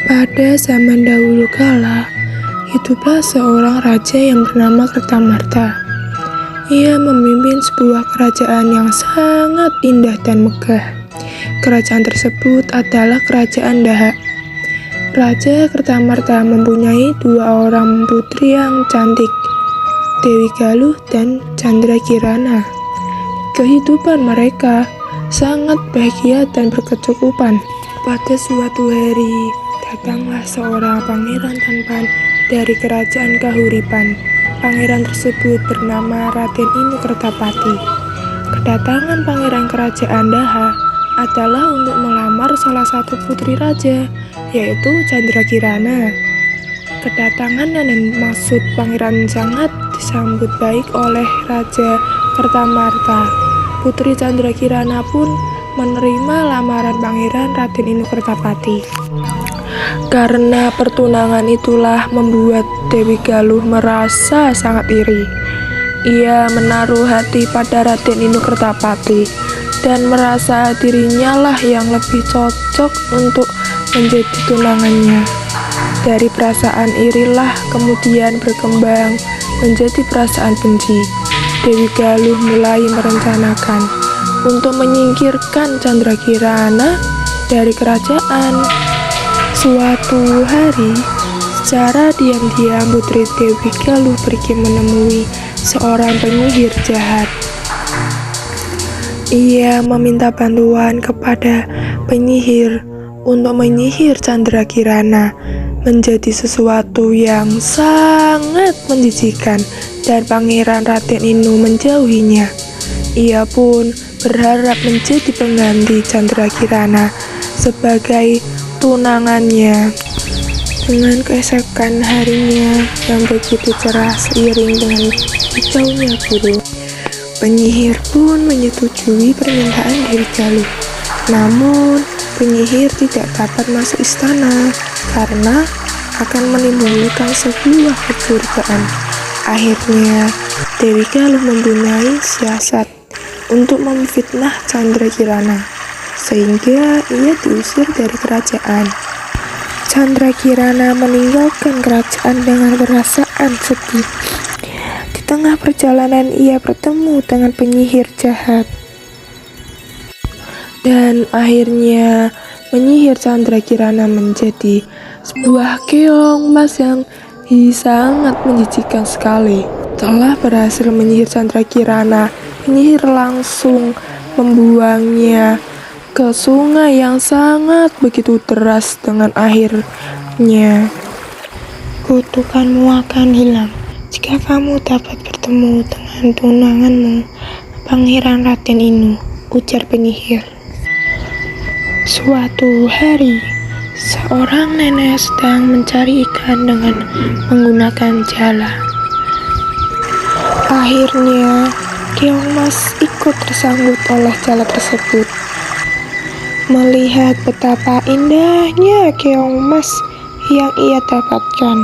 Pada zaman dahulu kala, hiduplah seorang raja yang bernama Kertamarta. Ia memimpin sebuah kerajaan yang sangat indah dan megah. Kerajaan tersebut adalah Kerajaan Dahak. Raja Kertamarta mempunyai dua orang putri yang cantik, Dewi Galuh dan Candrakirana. Kehidupan mereka sangat bahagia dan berkecukupan. Pada suatu hari, datanglah seorang pangeran tampan dari kerajaan Kahuripan. Pangeran tersebut bernama Raden Inu Kertapati. Kedatangan pangeran kerajaan Daha adalah untuk melamar salah satu putri raja, yaitu Candrakirana. Kedatangan dan maksud pangeran sangat disambut baik oleh Raja Kertamarta. Putri Candrakirana pun menerima lamaran pangeran Raden Inu Kertapati. Karena pertunangan itulah membuat Dewi Galuh merasa sangat iri. Ia menaruh hati pada Raden Inu Kertapati dan merasa dirinya lah yang lebih cocok untuk menjadi tunangannya. Dari perasaan irilah kemudian berkembang menjadi perasaan benci. Dewi Galuh mulai merencanakan untuk menyingkirkan Candrakirana dari kerajaan. Suatu hari, secara diam-diam putri Dewi Galuh pergi menemui seorang penyihir jahat. Ia meminta bantuan kepada penyihir untuk menyihir Candrakirana menjadi sesuatu yang sangat menjijikan, dan pangeran Raden Inu menjauhinya. Ia pun berharap menjadi pengganti Candrakirana sebagai tunangannya. Dengan keesokan harinya yang begitu cerah seiring dengan hijaunya gurun, penyihir pun menyetujui permintaan Dewi Galuh. Namun, penyihir tidak dapat masuk istana karena akan menimbulkan sebuah kecurigaan. Akhirnya, Dewi Galuh mempunyai siasat untuk memfitnah Candrakirana, sehingga ia diusir dari kerajaan. Candrakirana meninggalkan kerajaan dengan perasaan sedih. Di tengah perjalanan ia bertemu dengan penyihir jahat, dan akhirnya menyihir Candrakirana menjadi sebuah keong emas yang sangat menjijikan sekali. Setelah berhasil menyihir Candrakirana, penyihir langsung membuangnya ke sungai yang sangat begitu deras. Dengan akhirnya kutukanmu akan hilang jika kamu dapat bertemu dengan tunanganmu, Pangeran Raden Inu, ujar penyihir. Suatu hari, seorang nenek sedang mencari ikan dengan menggunakan jala. Akhirnya, keong emas ikut tersangkut oleh jala tersebut. Melihat betapa indahnya keong emas yang ia dapatkan,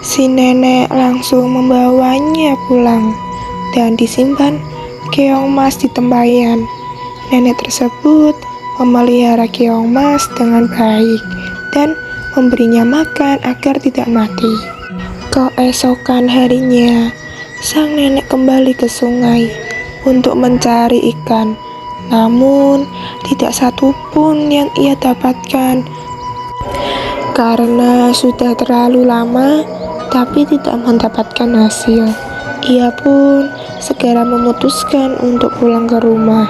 si nenek langsung membawanya pulang dan disimpan keong emas di tempayan. Nenek tersebut memelihara keong emas dengan baik dan memberinya makan agar tidak mati. Keesokan harinya, sang nenek kembali ke sungai untuk mencari ikan. Namun, tidak satu pun yang ia dapatkan. Karena sudah terlalu lama, tapi tidak mendapatkan hasil, ia pun segera memutuskan untuk pulang ke rumah.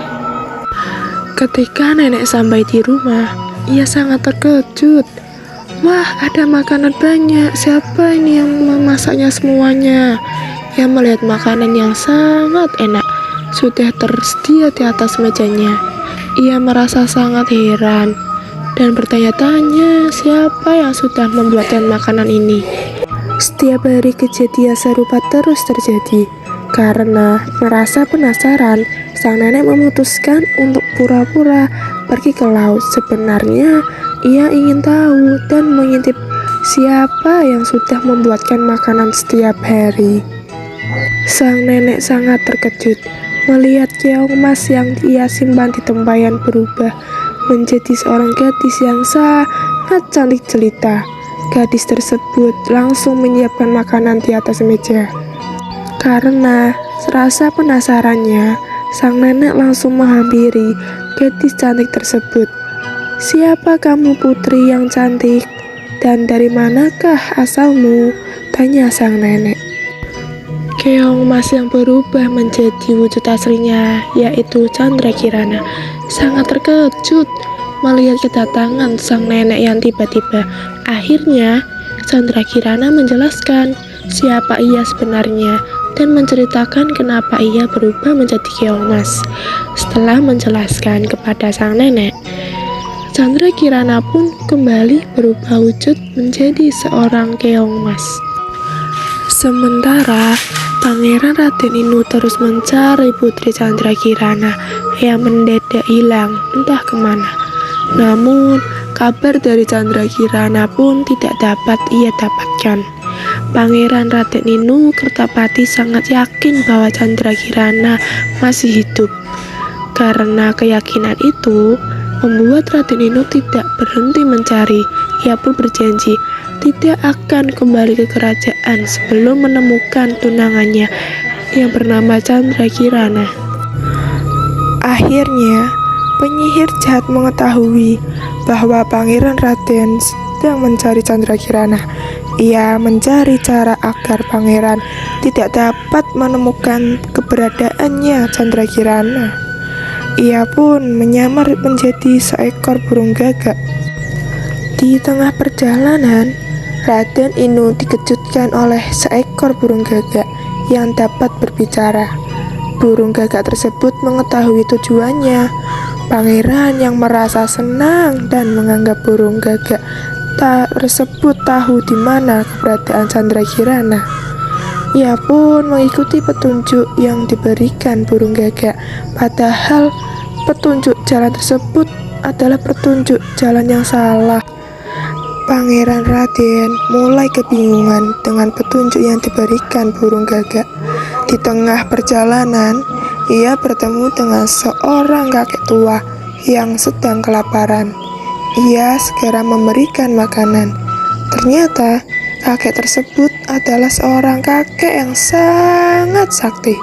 Ketika nenek sampai di rumah, ia sangat terkejut. Wah, ada makanan banyak. Siapa ini yang memasaknya semuanya? Ia melihat makanan yang sangat enak sudah tersedia di atas mejanya. Ia merasa sangat heran dan bertanya-tanya siapa yang sudah membuatkan makanan ini. Setiap hari kejadian serupa terus terjadi. Karena merasa penasaran, sang nenek memutuskan untuk pura-pura pergi ke laut. Sebenarnya ia ingin tahu dan mengintip siapa yang sudah membuatkan makanan setiap hari. Sang nenek sangat terkejut melihat keong emas yang ia simpan di tempayan berubah menjadi seorang gadis yang sangat cantik jelita. Gadis tersebut langsung menyiapkan makanan di atas meja. Karena serasa penasarannya, sang nenek langsung menghampiri gadis cantik tersebut. "Siapa kamu, putri yang cantik? Dan dari manakah asalmu?" tanya sang nenek. Keong Mas yang berubah menjadi wujud aslinya, yaitu Chandrakirana, sangat terkejut melihat kedatangan sang nenek yang tiba-tiba. Akhirnya, Chandrakirana menjelaskan siapa ia sebenarnya dan menceritakan kenapa ia berubah menjadi Keong Mas. Setelah menjelaskan kepada sang nenek, Chandrakirana pun kembali berubah wujud menjadi seorang Keong Mas. Sementara Pangeran Raden Inu terus mencari Putri Chandrakirana yang mendadak hilang entah kemana. Namun kabar dari Chandrakirana pun tidak dapat ia dapatkan. Pangeran Raden Inu Kertapati sangat yakin bahwa Chandrakirana masih hidup. Karena keyakinan itu membuat Raden Inu tidak berhenti mencari. Ia pun berjanji tidak akan kembali ke kerajaan sebelum menemukan tunangannya yang bernama Chandrakirana. Akhirnya, penyihir jahat mengetahui bahwa Pangeran Raden sedang mencari Chandrakirana. Ia mencari cara agar pangeran tidak dapat menemukan keberadaannya Chandrakirana. Ia pun menyamar menjadi seekor burung gagak. Di tengah perjalanan, Raden Inu dikejutkan oleh seekor burung gagak yang dapat berbicara. Burung gagak tersebut mengetahui tujuannya. Pangeran yang merasa senang dan menganggap burung gagak tersebut tahu di mana keberadaan Chandrakirana. Ia pun mengikuti petunjuk yang diberikan burung gagak, padahal petunjuk jalan tersebut adalah petunjuk jalan yang salah. Pangeran Raden mulai kebingungan dengan petunjuk yang diberikan burung gagak. Di tengah perjalanan, ia bertemu dengan seorang kakek tua yang sedang kelaparan. Ia segera memberikan makanan. Ternyata kakek tersebut adalah seorang kakek yang sangat sakti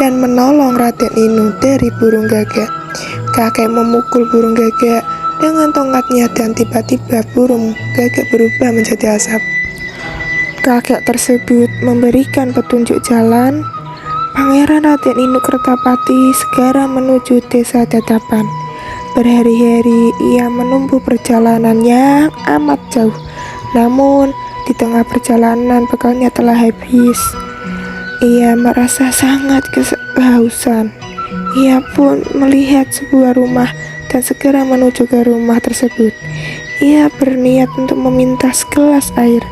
dan menolong Raden Inu dari burung gagak. Kakek memukul burung gagak dengan tongkatnya dan tiba-tiba burung gagak berubah menjadi asap. Kakek tersebut memberikan petunjuk jalan. Pangeran Raden Inu Kertapati segera menuju desa Dadapan. Berhari-hari ia menempuh perjalanan yang amat jauh. Namun di tengah perjalanan bekalnya telah habis. Ia merasa sangat kehausan. Ia pun melihat sebuah rumah dan segera menuju ke rumah tersebut. Ia berniat untuk meminta segelas air.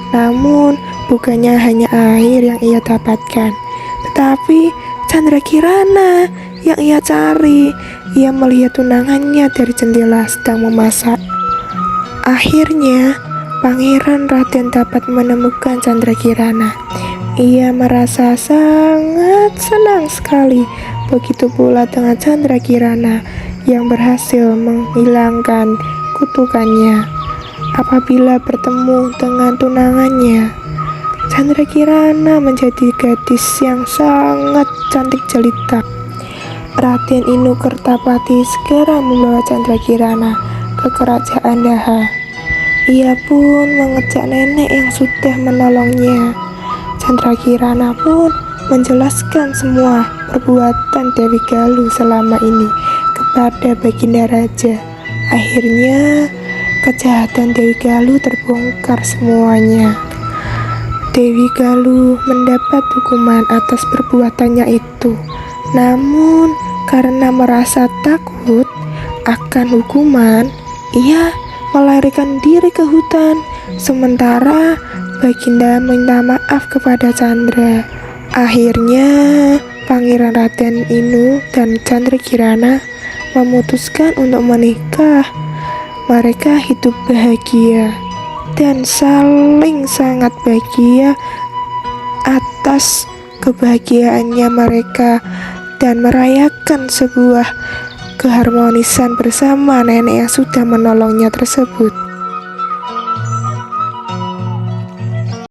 Namun bukannya hanya air yang ia dapatkan, tetapi Chandrakirana yang ia cari. Ia melihat tunangannya dari jendela sedang memasak. Akhirnya Pangeran Raden dapat menemukan Chandrakirana. Ia merasa sangat senang sekali. Begitu pula dengan Chandrakirana yang berhasil menghilangkan kutukannya apabila bertemu dengan tunangannya. Chandrakirana menjadi gadis yang sangat cantik jelita. Raden Inu Kertapati segera membawa Chandrakirana ke kerajaan Daha. Ia pun mengejek nenek yang sudah menolongnya. Chandrakirana pun menjelaskan semua perbuatan Dewi Galuh selama ini kepada Baginda Raja. Akhirnya kejahatan Dewi Galuh terbongkar semuanya. Dewi Galuh mendapat hukuman atas perbuatannya itu. Namun karena merasa takut akan hukuman, ia melarikan diri ke hutan. Sementara Baginda minta maaf kepada Chandra. Akhirnya Pangeran Raden Inu dan Chandrakirana memutuskan untuk menikah. Mereka hidup bahagia dan saling sangat bahagia atas kebahagiaannya mereka dan merayakan sebuah keharmonisan bersama nenek yang sudah menolongnya tersebut.